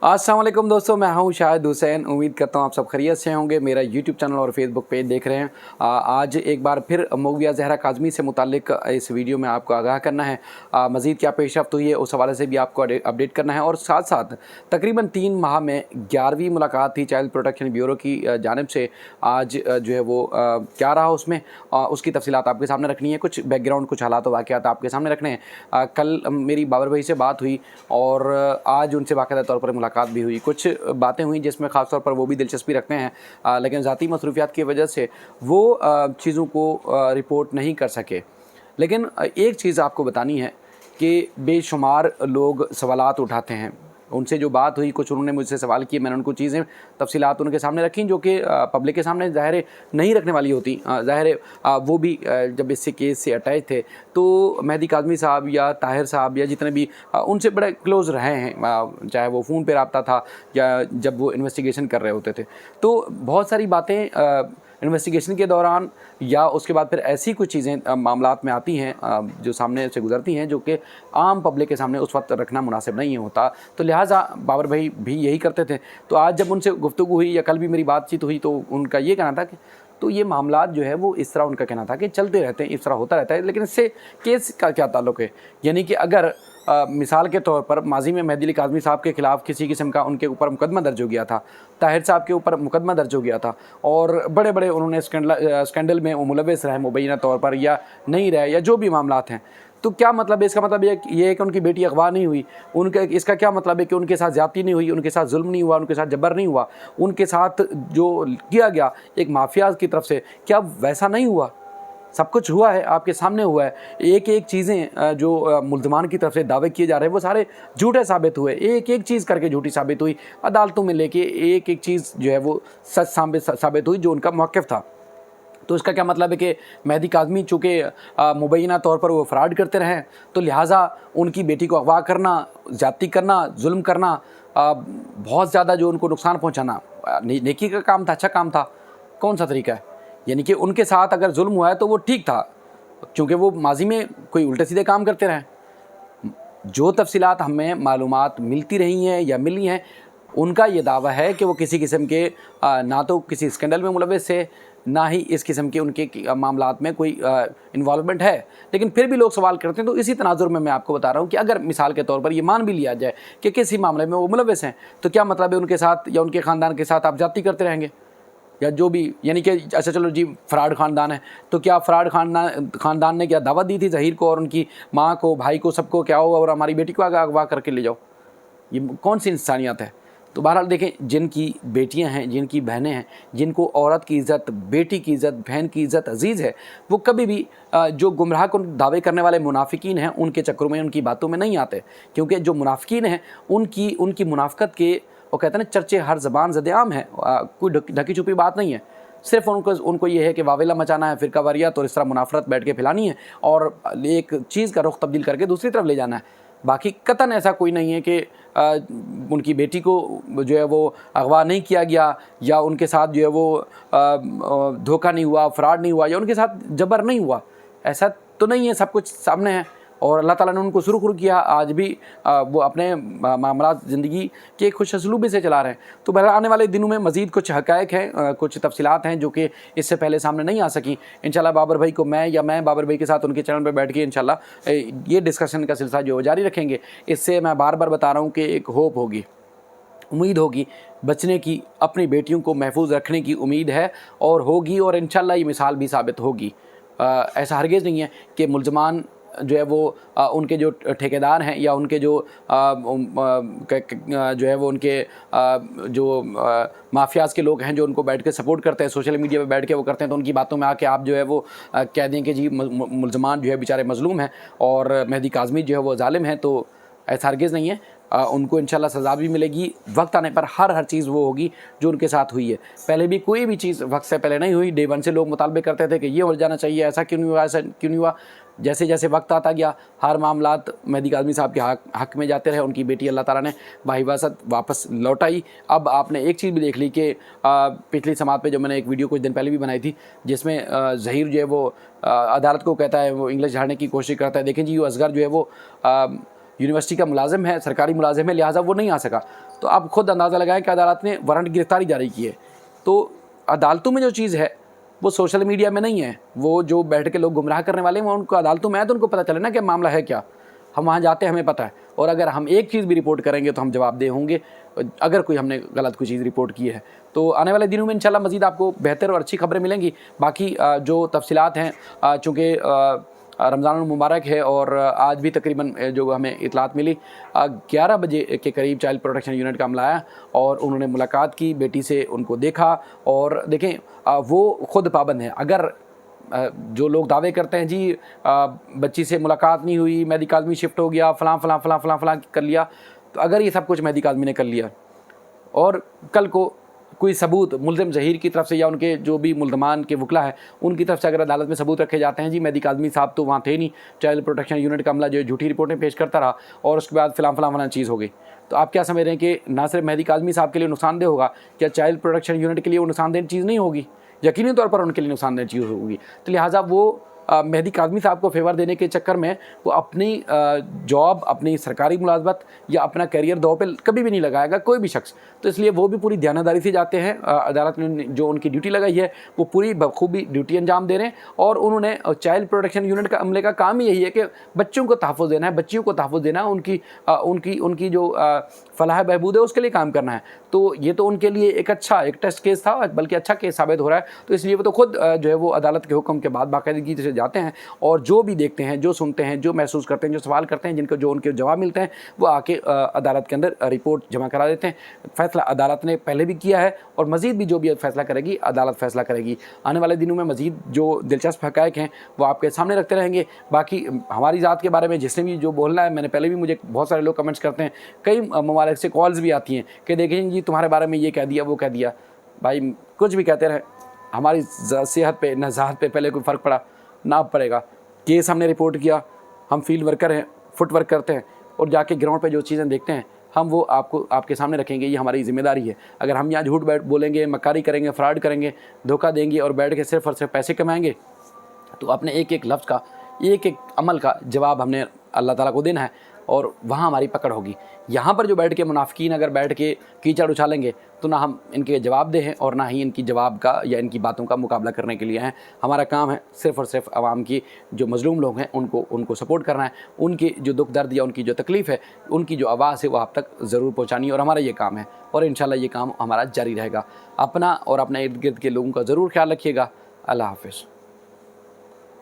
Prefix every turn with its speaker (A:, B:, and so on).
A: अस्सलाम वालेकुम दोस्तों, मैं हूं शाहिद हुसैन। उम्मीद करता हूं आप सब खैरियत से होंगे। मेरा यूट्यूब चैनल और फेसबुक पेज देख रहे हैं। आज एक बार फिर मौविया ज़हरा काज़मी से मुतालिक इस वीडियो में आपको आगाह करना है। मज़ीद क्या पेशरफ्त हुई है उस हवाले से भी आपको अपडेट करना है। और साथ साथ तकरीबन 3 माह में 11वीं मुलाकात थी चाइल्ड प्रोटेक्शन ब्यूरो की जानिब से। आज जो है वो क्या रहा उसमें उसकी तफसीलात आपके सामने रखनी है। कुछ बैकग्राउंड, कुछ हालात व वाक़यात आपके सामने रखने हैं। कल मेरी बाबर भाई से बात हुई और आज उनसे बाकायदा तौर पर मुलाकात भी हुई। कुछ बातें हुई जिसमें ख़ास तौर पर वो भी दिलचस्पी रखते हैं, लेकिन ज़ाती मसरूफियात की वजह से वो चीज़ों को रिपोर्ट नहीं कर सके। लेकिन एक चीज़ आपको बतानी है कि बेशुमार लोग सवालात उठाते हैं। उनसे जो बात हुई, कुछ उन्होंने मुझसे सवाल किए, मैंने उनको चीज़ें तफसीलात उनके सामने रखी जो कि पब्लिक के सामने ज़ाहिर है नहीं रखने वाली होती। ज़ाहिर है वो भी जब इससे केस से अटैच थे तो मेहदी काज़मी साहब या ताहिर साहब या जितने भी उनसे बड़े क्लोज़ रहे हैं, चाहे वो फ़ोन पे रब्ता था या जब वो इन्वेस्टिगेशन कर रहे होते थे। तो बहुत सारी बातें इन्वेस्टिगेशन के दौरान या उसके बाद फिर ऐसी कुछ चीज़ें मामलात में आती हैं जो सामने से गुजरती हैं जो कि आम पब्लिक के सामने उस वक्त रखना मुनासिब नहीं होता। तो लिहाजा बाबर भाई भी यही करते थे। तो आज जब उनसे गुफ्तगू हुई या कल भी मेरी बातचीत हुई तो उनका ये कहना था कि तो ये मामलात जो है वो इस तरह, उनका कहना था कि चलते रहते हैं, इस तरह होता रहता है, लेकिन इससे केस का क्या ताल्लुक़ है। यानी कि अगर मिसाल के तौर पर माजी में मेहदी काज़मी साहब के ख़िलाफ़ किसी किस्म का उनके ऊपर मुकदमा दर्ज हो गया था, ताहिर साहब के ऊपर मुकदमा दर्ज हो गया था और बड़े बड़े उन्होंने स्कैंडल में मुलव्वस रहे मुबैना तौर पर या नहीं रहे या जो भी मामलात हैं, तो क्या मतलब है? इसका मतलब ये है कि उनकी बेटी अगवा नहीं हुई। उनका इसका क्या मतलब है कि उनके साथ ज़्यादती नहीं हुई, उनके साथ जुल्म नहीं हुआ, उनके साथ जबर नहीं हुआ, उनके साथ जो किया गया एक माफिया की तरफ से, क्या वैसा नहीं हुआ? सब कुछ हुआ है, आपके सामने हुआ है। एक एक चीज़ें जो मुल्ज़मान की तरफ से दावे किए जा रहे हैं वो सारे झूठे साबित हुए। एक एक चीज़ करके झूठी साबित हुई। अदालतों में लेके एक एक चीज़ जो है वो सच साबित हुई जो उनका मौक़िफ़ था। तो इसका क्या मतलब है कि मेहदी काज़मी चूँकि मुबैना तौर पर वो फ़्रॉड करते रहे तो लिहाजा उनकी बेटी को अगवा करना, ज़्यादती करना, जुल्म करना, बहुत ज़्यादा जो उनको नुकसान पहुँचाना नेकी का काम था, अच्छा काम था? कौन सा तरीका है? यानी कि उनके साथ अगर जुल्म हुआ है तो वो ठीक था क्योंकि वो माजी में कोई उल्टे सीधे काम करते रहे। जो तफसीलात हमें मालूमात मिलती रही हैं या मिली हैं, उनका ये दावा है कि वो किसी किस्म के ना तो किसी स्कैंडल में मुलव्वस थे, ना ही इस किस्म के उनके मामलात में कोई इन्वॉल्वमेंट है। लेकिन फिर भी लोग सवाल करते हैं। तो इसी तनाजुर में मैं आपको बता रहा हूँ कि अगर मिसाल के तौर पर ये मान भी लिया जाए कि किसी मामले में वो मुलव्वस हैं, तो क्या मतलब है उनके साथ या उनके ख़ानदान के साथ आप ज़्यादती करते रहेंगे या जो भी, यानी कि अच्छा चलो जी फ़्रॉड ख़ानदान है तो क्या फ़्रॉड ख़ानदान ने क्या दावत दी थी ज़हीर को और उनकी माँ को, भाई को, सबको क्या हो और हमारी बेटी को अगवा करके ले जाओ? ये कौन सी इंसानियत है? तो बहरहाल देखें, जिनकी बेटियां हैं, जिनकी बहनें हैं, जिनको औरत की इज़्ज़त, बेटी की इज़्ज़त, बहन की इज़्ज़त अज़ीज़ है, वो कभी भी जो गुमराह कुन दावे करने वाले मुनाफिकीन हैं उनके चक्करों में, उनकी बातों में नहीं आते। क्योंकि जो मुनाफिकीन हैं उनकी मुनाफ़क़त के वो कहते हैं ना चर्चे हर ज़बान ज़द-ए-आम है। कोई ढकी छुपी बात नहीं है। सिर्फ उनको ये है कि वावेला मचाना है, फ़िरका वारियत और इस तरह मुनाफ़रत बैठ के फैलानी है और एक चीज़ का रुख तब्दील करके दूसरी तरफ ले जाना है। बाकी कतन ऐसा कोई नहीं है कि उनकी बेटी को जो है वो अगवा नहीं किया गया या उनके साथ जो है वो धोखा नहीं हुआ, फ़्रॉड नहीं हुआ या उनके साथ जबर नहीं हुआ। ऐसा तो नहीं है, सब कुछ सामने है और अल्लाह ताला ने उनको सुरख़ुरु किया। आज भी वो अपने मामलात ज़िंदगी के खुश असलूबी से चला रहे हैं। तो बहरहाल आने वाले दिनों में मज़ीद कुछ हक़ाइक़ हैं, कुछ तफसीलात हैं जो कि इससे पहले सामने नहीं आ सकी। इंशाल्लाह बाबर भाई को मैं बाबर भाई के साथ उनके चैनल पर बैठ के इंशाल्लाह ये डिस्कशन का सिलसिला जो जारी रखेंगे। इससे मैं बार बार बता रहा हूँ कि एक होप होगी, उम्मीद होगी बचने की, अपनी बेटियों को महफूज रखने की उम्मीद है और होगी और इंशाल्लाह ये मिसाल भी साबित होगी। ऐसा हरगिज़ नहीं है कि मुल्ज़मान जो है वो उनके जो ठेकेदार हैं या उनके जो है वो उनके जो माफियाज़ के लोग हैं जो उनको बैठ के सपोर्ट करते हैं, सोशल मीडिया पे बैठ के वो करते हैं, तो उनकी बातों में आके आप जो है वो कह दें कि जी मुल्ज़मान जो है बेचारे मज़लूम हैं और मेहदी काज़मी जो है वो ज़ालिम हैं। तो ऐसा हरगिज़ नहीं है। उनको इंशाल्लाह सज़ा भी मिलेगी। वक्त आने पर हर चीज़ वो होगी जो उनके साथ हुई है। पहले भी कोई भी चीज़ वक्त से पहले नहीं हुई। डे वन से लोग मुतालबे करते थे कि ये हो जाना चाहिए, ऐसा क्यों नहीं हुआ, ऐसा क्यों नहीं हुआ। जैसे जैसे वक्त आता गया हर मामलात मेहदी काज़मी साहब के हक़ में जाते रहे। उनकी बेटी अल्लाह ताला ने बाहिवासत वापस लौटाई। अब आपने एक चीज़ भी देख ली कि पिछली समात पे जो मैंने एक वीडियो कुछ दिन पहले भी बनाई थी जिसमें ज़हीर जो है वो अदालत को कहता है, वो इंग्लिश झाड़ने की कोशिश करता है। देखें जी, ये असगर जो है वो यूनिवर्सिटी का मुलाजिम है, सरकारी मुलाजिम है, लिहाजा वो नहीं आ सका। तो आप खुद अंदाज़ा लगाएं कि अदालत ने वारंट गिरफ्तारी जारी की है। तो अदालतों में जो चीज़ है वो सोशल मीडिया में नहीं है। वो जो बैठ के लोग गुमराह करने वाले हैं वो उनको अदालतों में है, तो उनको पता चले ना कि मामला है क्या। हम वहाँ जाते हैं, हमें पता है, और अगर हम एक चीज़ भी रिपोर्ट करेंगे तो हम जवाबदेह होंगे अगर कोई हमने गलत कोई चीज़ रिपोर्ट की है। तो आने वाले दिनों में इंशाल्लाह मज़ीद आपको बेहतर और अच्छी खबरें मिलेंगी। बाकी जो तफसीलात हैं, चूँकि रमज़ान मुबारक है और आज भी तकरीबन जो हमें इतलात मिली 11 बजे के करीब चाइल्ड प्रोटेक्शन यूनिट का अमला आया और उन्होंने मुलाकात की, बेटी से उनको देखा। और देखें वो ख़ुद पाबंद हैं। अगर जो लोग दावे करते हैं जी बच्ची से मुलाकात नहीं हुई, मेहदी काज़मी शिफ्ट हो गया, फ़लाँ कर लिया, तो अगर ये सब कुछ मेहदी काज़मी ने कर लिया और कल को कोई सबूत मुल्ज़िम ज़हीर की तरफ से या उनके जो भी मुल्ज़मान के वकला है उनकी तरफ से अगर अदालत में सबूत रखे जाते हैं जी मेहदी काज़मी साहब तो वहाँ थे नहीं, चाइल्ड प्रोटेक्शन यूनिट का अमला जो झूठी रिपोर्टें पेश करता रहा और उसके बाद फ़लाँ चीज़ हो गई, तो आप क्या समझ रहे हैं कि ना सिर्फ मेहदी काज़मी साहब के लिए नुकसानदेह होगा, क्या चाइल्ड प्रोटेक्शन यूनिट के लिए वो नुकसानदेह चीज़ नहीं होगी? यकीनी तौर पर उनके लिए नुकसानदेह चीज़ होगी। तो लिहाजा वो मेहदी काज़मी साहब को फेवर देने के चक्कर में वो अपनी जॉब, अपनी सरकारी मुलाजमत या अपना करियर दो पे कभी भी नहीं लगाएगा कोई भी शख्स। तो इसलिए वो भी पूरी ध्यानदारी से जाते हैं। अदालत ने जो उनकी ड्यूटी लगाई है वो पूरी बखूबी ड्यूटी अंजाम दे रहे हैं और उन्होंने चाइल्ड प्रोटेक्शन यूनिट का अमले का काम ही यही है कि बच्चों को तहफ़्फ़ुज़ देना है, बच्चियों को तहफ़्फ़ुज़ देना है, उनकी जो फ़लाह बहबूद है उसके लिए काम करना है। तो ये तो उनके लिए एक टेस्ट केस था, बल्कि अच्छा केस साबित हो रहा है। तो इसलिए वो तो खुद जो है वो अदालत के हुक्म के बाद बाकायदगी से जाते हैं और जो भी देखते हैं, जो सुनते हैं, जो महसूस करते हैं, जो सवाल करते हैं, जिनको जो उनके जवाब मिलते हैं वो आके अदालत के अंदर रिपोर्ट जमा करा देते हैं। फ़ैसला अदालत ने पहले भी किया है और मज़ीद भी जो भी फ़ैसला करेगी अदालत फ़ैसला करेगी। आने वाले दिनों में मज़ीद जो दिलचस्प हक़ाइक़ हैं वो आपके सामने रखते रहेंगे। बाकी हमारी ज़ात के बारे में जिसने भी जो बोलना है, मैंने पहले भी, मुझे बहुत सारे लोग कमेंट्स करते हैं, कई ममालिक से कॉल्स भी आती हैं कि देखें जी तुम्हारे बारे में ये कह दिया, वो कह दिया। भाई कुछ भी कहते रहे, हमारी सेहत पे, नज़ात पे पहले कोई फ़र्क पड़ा ना पड़ेगा। केस हमने रिपोर्ट किया, हम फील्ड वर्कर हैं, फुट वर्क करते हैं और जाके ग्राउंड पे जो चीज़ें देखते हैं हम वो आपके सामने रखेंगे। ये हमारी ज़िम्मेदारी है। अगर हम यहाँ झूठ बोलेंगे, मक्कारी करेंगे, फ्रॉड करेंगे, धोखा देंगे और बैठ के सिर्फ़ और सिर्फ पैसे कमाएंगे, तो अपने एक एक लफ्ज़ का, एक एक अमल का जवाब हमने अल्लाह ताला को देना है और वहाँ हमारी पकड़ होगी। यहाँ पर जो बैठ के मुनाफिकीन अगर बैठ के कीचड़ उछालेंगे तो ना हम इनके जवाबदेह हैं और ना ही इनकी जवाब का या इनकी बातों का मुकाबला करने के लिए हैं। हमारा काम है सिर्फ़ और सिर्फ आवाम की जो मज़लूम लोग हैं उनको सपोर्ट करना है, उनके जो दुख दर्द या उनकी जो तकलीफ़ है, उनकी जो आवाज़ है वो आप तक ज़रूर पहुँचानी है और हमारा ये काम है और इंशाल्लाह ये काम हमारा जारी रहेगा। अपना और अपने इर्द गिर्द के लोगों का ज़रूर ख्याल रखिएगा। अल्लाह हाफ़िज़।